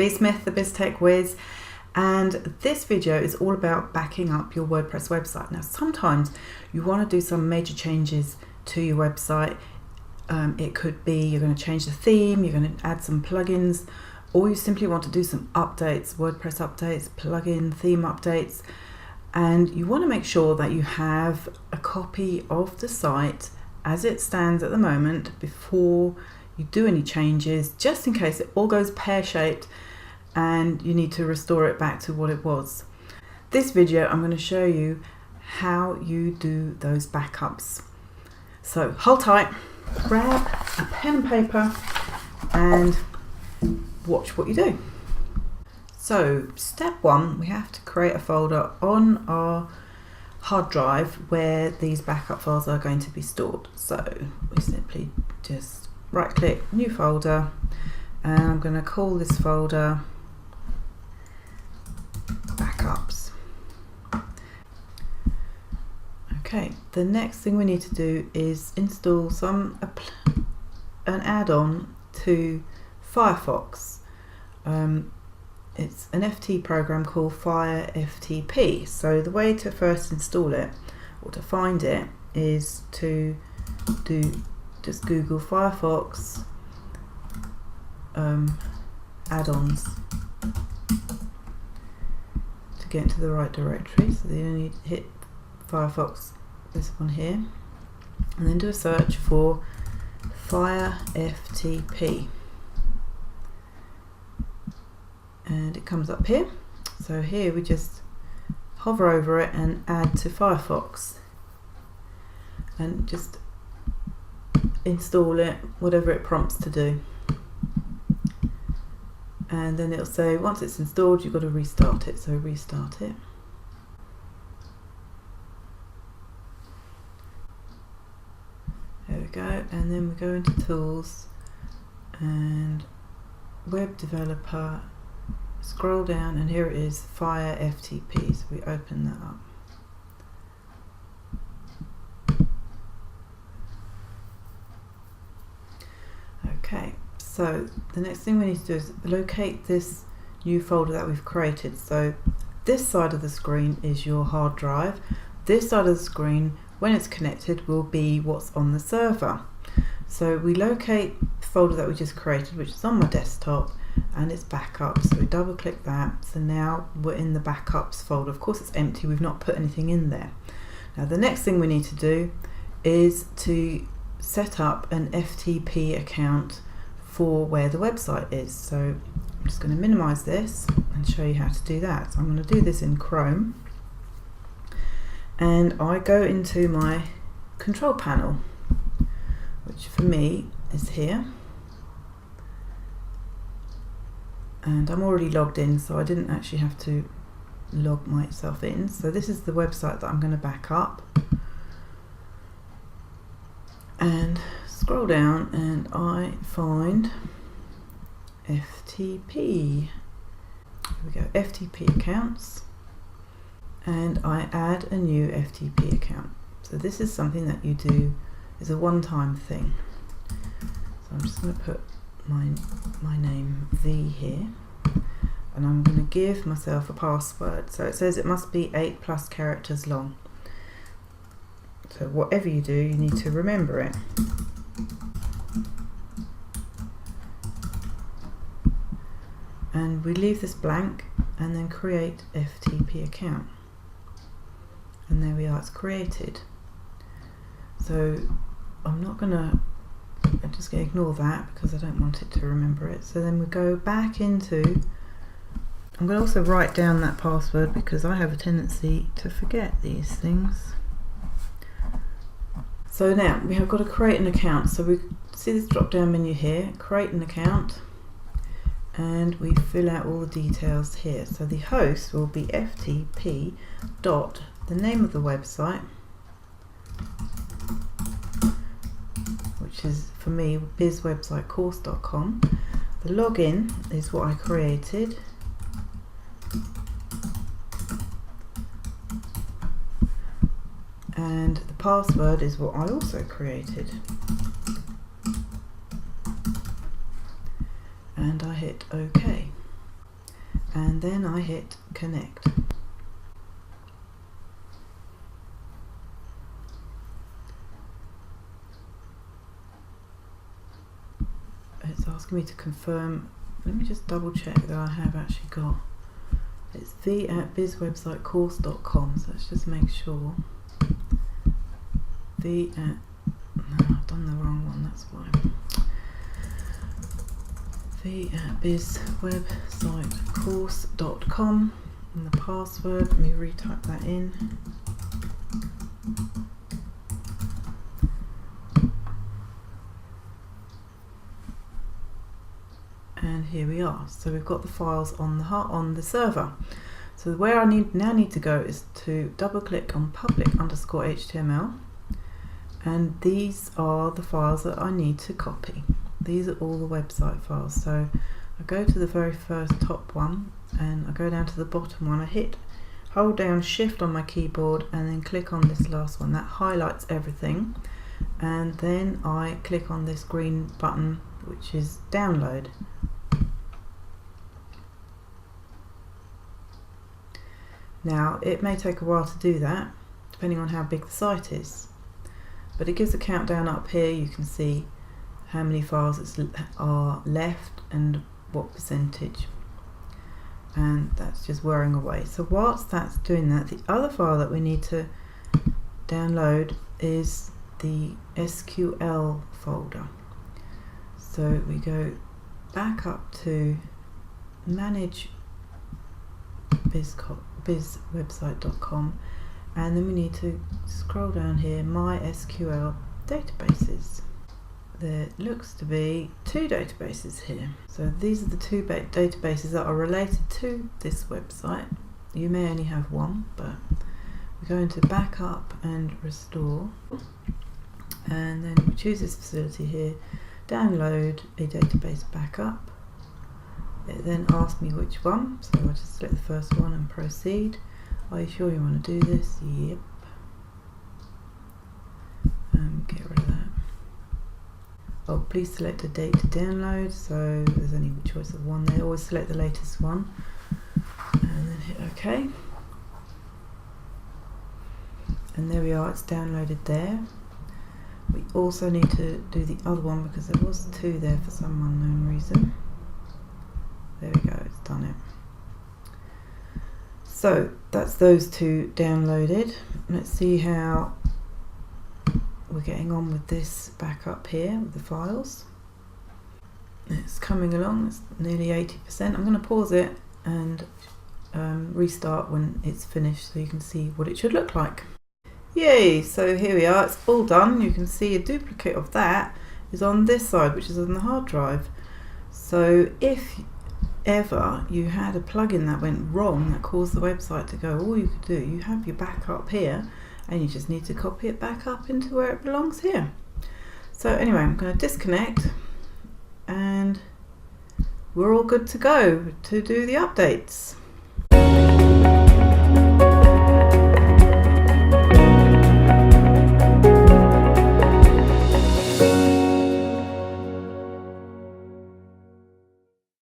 V Smith, the BizTech Wiz, and this video is all about backing up your WordPress website. Now sometimes you want to do some major changes to your website. It could be you're going to change the theme, you're going to add some plugins, or you simply want to do some updates, WordPress updates, plugin, theme updates, and you want to make sure that you have a copy of the site as it stands at the moment before you do any changes, just in case it all goes pear-shaped and you need to restore it back to what it was. This video I'm going to show you how you do those backups. So hold tight, grab a pen and paper and watch what you do. So step one, we have to create a folder on our hard drive where these backup files are going to be stored. So we simply just right click, new folder, and I'm going to call this folder backups. Okay, the next thing we need to do is install an add-on to Firefox. It's an FT program called Fire FTP. So the way to first install it or to find it is to just Google Firefox add-ons to get into the right directory. So you only hit Firefox, this one here, and then do a search for Fire FTP. And it comes up here. So here we just hover over it and add to Firefox and just install it, whatever it prompts to do. And then it'll say once it's installed you've got to restart it, so restart it. There we go, and then we go into tools and web developer, scroll down, and here it is, Fire FTP. So we open that up. Okay, so the next thing we need to do is locate this new folder that we've created. So this side of the screen is your hard drive. This side of the screen, when it's connected, will be what's on the server. So we locate the folder that we just created, which is on my desktop, and it's backup. So we double click that. So now we're in the backups folder. Of course it's empty, we've not put anything in there. Now the next thing we need to do is to set up an FTP account for where the website is. So I'm just going to minimize this and show you how to do that. So I'm going to do this in Chrome, and I go into my control panel, which for me is here, and I'm already logged in, so I didn't actually have to log myself in. So this is the website that I'm going to back up, and scroll down and I find FTP. Here we go, FTP accounts, and I add a new FTP account. So this is something that you do, is a one-time thing. So I'm just going to put my name V here, and I'm going to give myself a password. So it says it must be 8+ characters long. So whatever you do, you need to remember it. And we leave this blank and then create FTP account. And there we are, it's created. So I'm just going to ignore that because I don't want it to remember it. So then we go back into, I'm going to also write down that password because I have a tendency to forget these things. So now we have got to create an account. So we see this drop down menu here, create an account, and we fill out all the details here. So the host will be ftp dot the name of the website, which is for me bizwebsitecourse.com. The login is what I created, and the password is what I also created. And I hit OK. and then I hit connect. It's asking me to confirm. Let me just double check that I have actually got. It's v@bizwebsitecourse.com, so let's just make sure. No, I've done the wrong one, that's why. v@bizwebsitecourse.com, and the password, let me retype that in. And here we are. So we've got the files on the server. So where I now need to go is to double click on public_HTML, and these are the files that I need to copy. These are all the website files. So I go to the very first top one, and I go down to the bottom one. Hold down Shift on my keyboard and then click on this last one. That highlights everything, and then I click on this green button which is download. Now it may take a while to do that depending on how big the site is, but it gives a countdown up here. You can see how many files are left and what percentage, and that's just whirring away. So whilst that's doing that, the other file that we need to download is the SQL folder. So we go back up to manage bizwebsite.com, and then we need to scroll down here, MySQL databases. There looks to be 2 databases here. So these are the 2 databases that are related to this website. You may only have one, but we go into backup and restore, and then we choose this facility here, download a database backup. It then asks me which one, so I'll just select the first one and proceed. Are you sure you want to do this? Yep. Get rid of that. Oh, please select a date to download, so there's only a choice of one there. Always select the latest one and then hit OK. And there we are, it's downloaded there. We also need to do the other one because there was 2 there for some unknown reason. There we go, it's done it. So that's those 2 downloaded. Let's see how we're getting on with this backup here with the files. It's coming along, it's nearly 80%. I'm going to pause it and restart when it's finished so you can see what it should look like. Yay, so here we are, it's all done. You can see a duplicate of that is on this side, which is on the hard drive. So if ever you had a plugin that went wrong that caused the website to go, all you could do, you have your backup here and you just need to copy it back up into where it belongs here. So anyway, I'm going to disconnect and we're all good to go to do the updates.